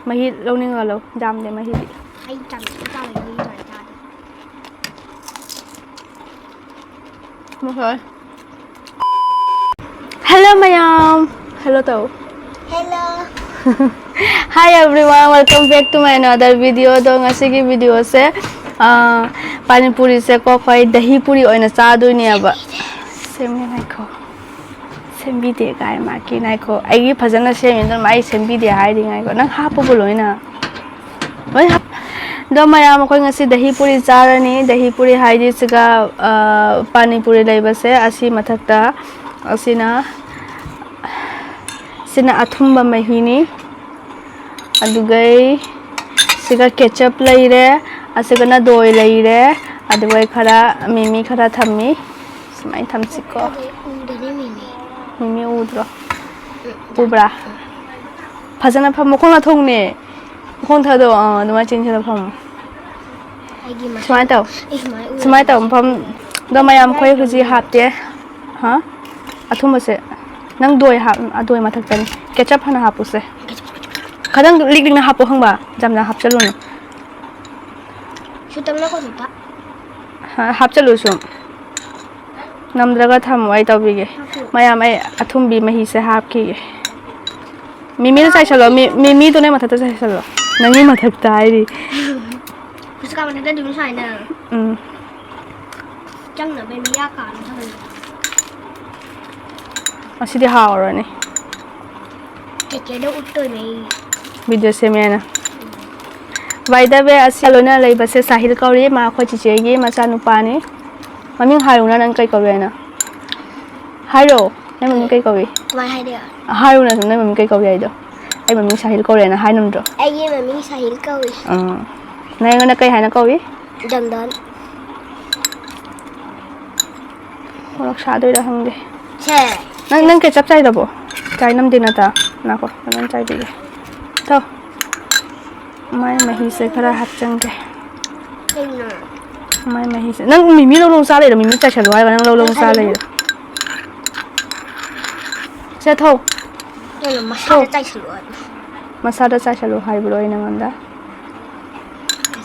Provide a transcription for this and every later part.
ꯃꯍꯤ ꯂꯧꯅꯤꯡꯉ ꯂꯧ ꯌꯥꯝꯗꯦ ꯃꯍꯤꯗꯤ ꯑꯩ ꯆꯥꯕꯒꯤ ꯂꯣꯏ ꯆꯥꯗꯦ ꯃꯈꯣꯏ hello mayam hello tau hello hi everyone welcome back to my another video do ngasigi video se pani puri se ko khoi dahi puri oina cha doini aba semni naikho sembi de gai ma ki naikho ai phajana semi don mai sembi de hai ri ngai ko nang hapu buloina oi do mayam khoi ngasi dahi puri charani dahi puri haidi siga pani puri leibase asi mathakta asina sina athumba mahini adugai siga ketchup leire asigana doi leire adugai khara mimi khara thammi smai thamsiko mimi udro ubra phajana pham khona thongne khon thado duma chinchana pham smai taw pham do mayam khoi huji hapte ha athumba se nang doi hap adoi mathak tani ketchup hana hapuse kadang lik na hapo hangba jamna hapchalu no sutamna ko suta hapchalu sum namdraga tham wai tawbige mayam ai athumbi mahi se hapki mimi na chaisalo mimi to ne mathata chaisalo nangi mathak tairi kuska mathata dum sai na chang na be miya ka na thang asidi hawarani keke do uttoi mai video se mena by the way asalona leibase sahil kauri ma khoi chiche gi macha nupa ni maming haruna nan kai kawi na hairo nai maming kai kawi mai hai de haruna nai maming kai kawi ai do ai maming sahil kauri na hainum do ai ye maming sahil kawi nai ngana kai haina kawi jamdan orak sa doi ra hangde che nang ke chap chai dabo chai nam dina ta na ko nan chai bi to mai mahi se khara hap chang ke mai mahi se nang mimi lo long sa le mimi chai chalo ai nang lo long sa le se thau yo masala chai chalo masada chai chalo hai bro ina nganda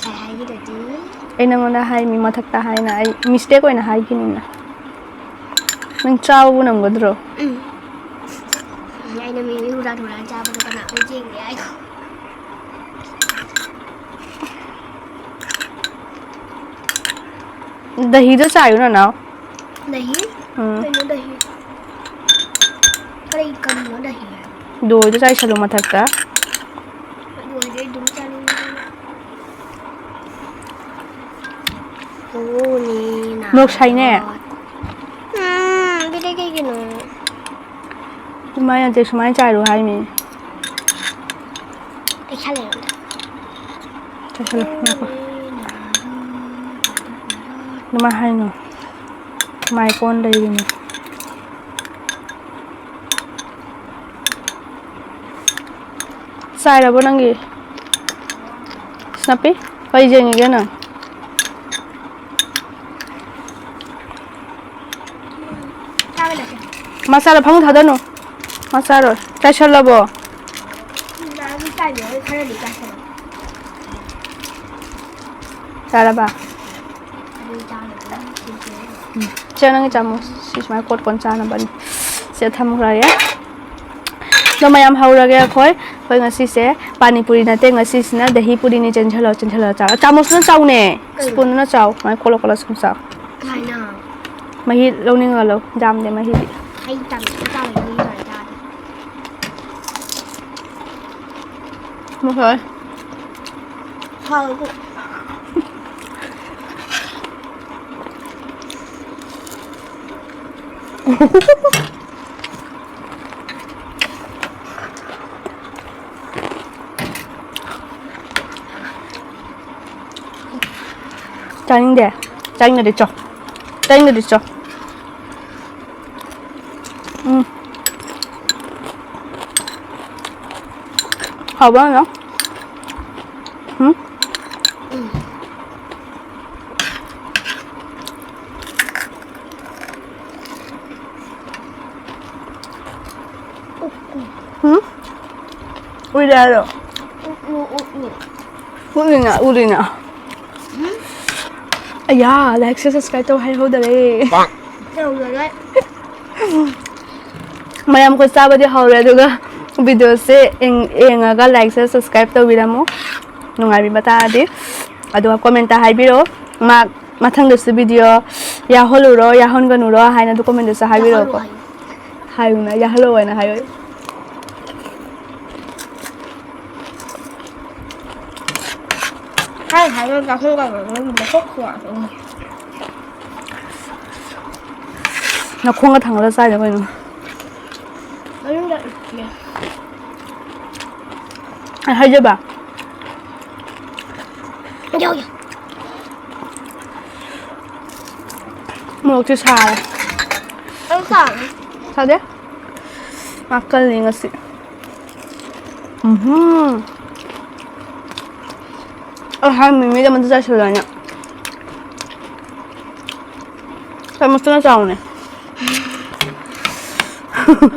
sai hai gi de ti ina nganda hai mi mathak ta hai na ai mistake oina hai gi ni na nang chaw bu nam godro ai na mi hu ra thura cha ba kana oi jing de ai dahi do chayu na now dahi no dahi kai kan no dahi do do chai chalo mathak ta do de dum chani oh ni na nok sai ne bi de kai gi no mai ante smai chai ro hai mi ai chale chai chalo na ko numa hai no mai kon dai ni sai ra bonangi snappy pai jengi gana masala phang thada no masala chai chalo bo na bi tai ne khare ni ka sa sara ba chanang chamu sismai kot kon chana bani se tham gra ya no mayam haura ge khoi khoi ngasi se pani puri na te ngasi sina dahi puri ni chenchalo cha chamus na chaw ne spoon na chaw mai kolo kolo sum sa kai na mahi lowning lo jam de mahi di ai chawbagi loi chade mo khoi hao ku 짜증 돼. 짜증 내렸죠. 짜증 내렸죠.好吧呢？为啥的？我 Ulina, ulina. Aya, like, subscribe to hai ho dare. Đâu rồi đấy. Mayam ko sa ba di haure duga video se enga like subscribe to biramo. Nungai bi bata di. Adu comment ta hai biro. Mathang de video ya holuro ya honganuro haina du comment de sa hai biro ko. Hai una ya hello na hai. Hai nó gặp không gặp rồi nó khóc khỏa rồi. Na khonga thangla sa ja ko no. Nó đứng đợi kìa. Hai je ba. Vô vô. Mo ti sa. Ăn sao? Sa de? Makan ni ngasi. Hai mimi da man za shi ranya. Sai mu tuna zaune ne.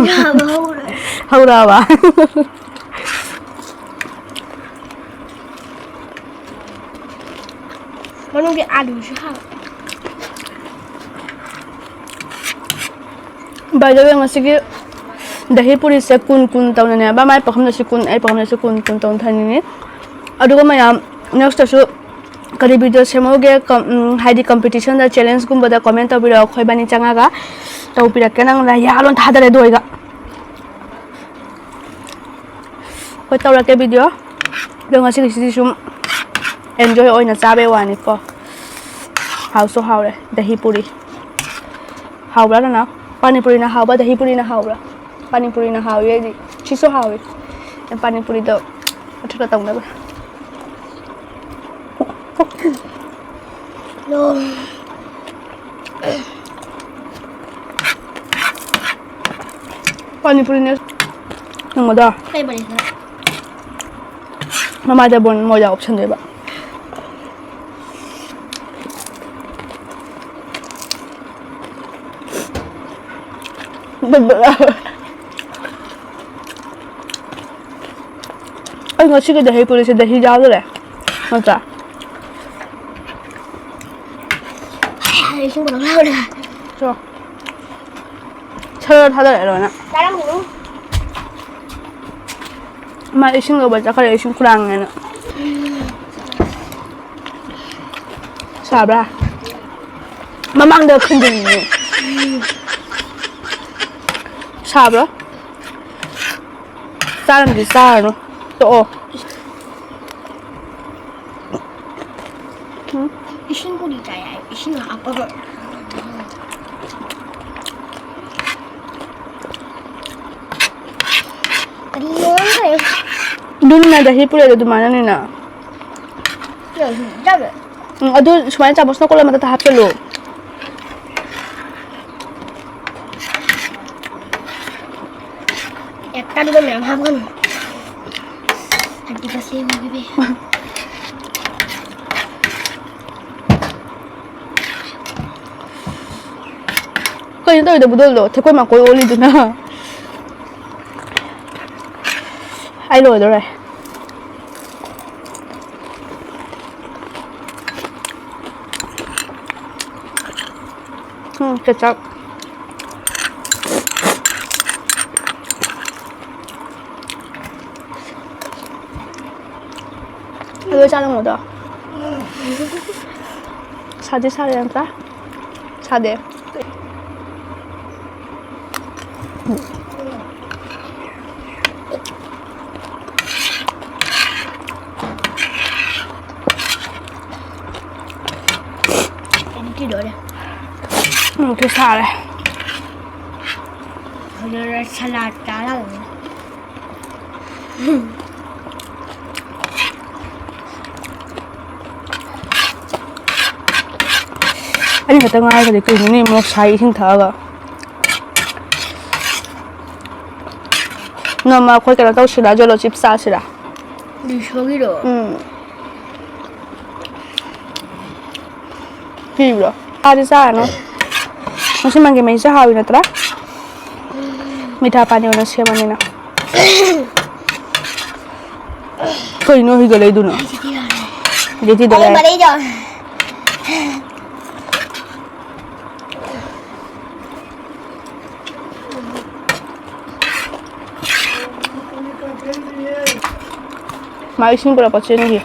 Ya ba hura. Haurawa. Nó cái ăn chứ hả? By the way, ngasigi dahi puri se kun taw na ne ba mai pakham na si kun ai pakham na si kun taw thani ne aduga mayam next to kari video semoge haidi competition da challenge gumba da comment to biro khoi bani changa ga taw pira kenang la yalon thadare doiga khoi taw ke video do ngasigi si sum enjoy oina chabe wani ko how so how dahi puri how bra na pani puri na how ba dahi puri na how bra pani puri na how ye di chi so how ye pani puri do athura tong na ba No. Pani puri ne nang da Cái bánh này. mama da bon mo ja option de ba ai ngasi ke dahi puri se dahi jaw le mata Ai không có đâu đâu. so chara thada le na Cái đó mình ma ising lo ba ja kare ising kurang ne na sabra mamang de khindin ni sabra saram di sa no to 이신 뿌리 자야. 이신 아빠가. 안녕하세요. dun na dahi puri de dumana ni na 여기 잡아. adu sumai chamos na ko la mata ta hapelo 약간 거면 한번. 안티가 세모 비비. ko yin to de budol do te ko ma ko oli du na ai lo do re ketchup 이거 자는 거다. 사디 사려한다. 사대. 이렇게 넣어라. 이렇게 사래. 오늘 살라 따라. 아니 그때 가 근데 그 눈이 뭐 사이 힘다가. 너마 거기 가서 또 시라 저로 집 사시라. 네 저기로. 비브로. 아디 사노. 무슨 만게 메시 하위나 따라. मीठा पानी होना चाहिए mummy ना Kayno higalay doon ah. Dito Ay, dala. mali yun. Maisin pala pa siya niya.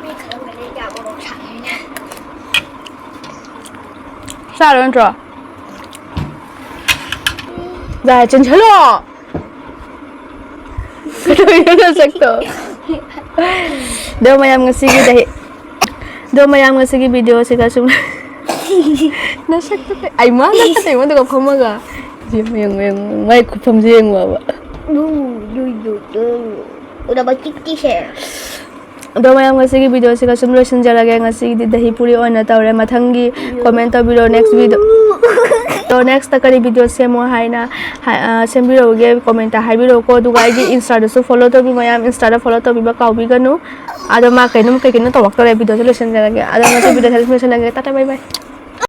May kalang galing ka ako magsabi na. Sa ron cho. Dahil chen chalo. Kaya yun na sakto. Daw mayam nga sige dahil. Daw mayam nga sige video si kasum. Nasakto ka. Ay ma nasakto mo daw kumaga. Yung may kupam siya yung wawa. Udah bagti siya. Daw mayam nga sige video si kasum lo sinjalaga nga sige dahi puri on na tawre mathangi comment video next video. तो next तक video से मो हाइना सेमबिरोगे comment हाइबिरो को दुगा आइगी Insta दसु follow तो भी मयाम Insta follow तो भी काउबी गनु आदो मा कैनो कैनो तो वक्त रे वीडियो सोल्यूशन जरगे आदो मा वीडियो हेल्प में लगे टाटा बाय बाय